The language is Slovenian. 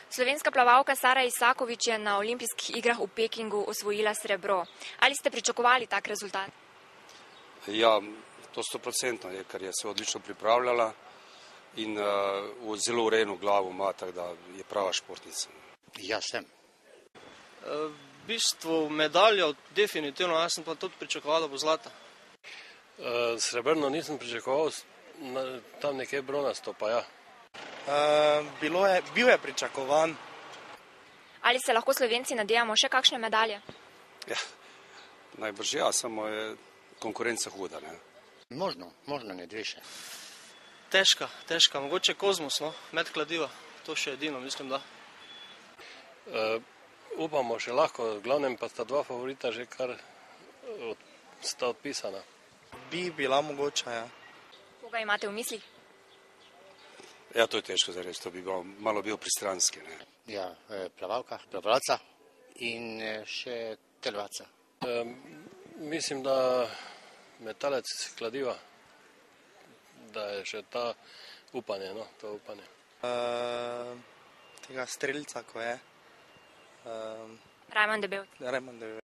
Slovenska plavalka Sara Isakovič je na olimpijskih igrah v Pekingu osvojila srebro. Ali ste pričakovali tak rezultat? Ja, to 100% je, ker je se odlično pripravljala in zelo urejeno glavo ima, tako da je prava športnica. Ja, sem. V bistvu medaljo definitivno, jaz sem pa tudi pričakoval, da bo zlata. Srebrno nisem pričakoval, tam nekje bronasto pa ja. Bil je pričakovan. Ali se lahko Slovenci nadejamo še kakšne medalje? Ja, najbrž ja, samo je konkurenca huda, ne? Možno ne dve še. Težka, mogoče Kozmos, no, med kladiva, to še edino, mislim, da. Upamo še lahko, v glavnem pa sta dva favorita že kar sta odpisana. Bi bila mogoče, ja. Koga imate v mislih? Ja, to je težko za reči, to bi malo bil pristranski, ne? Ja, plavalca in še telovadca. Mislim, da metalec kladiva, da je še ta upanje, no, to upanje. Tega strelca, ko je. Rajmond Debevc. Rajmond Debevc.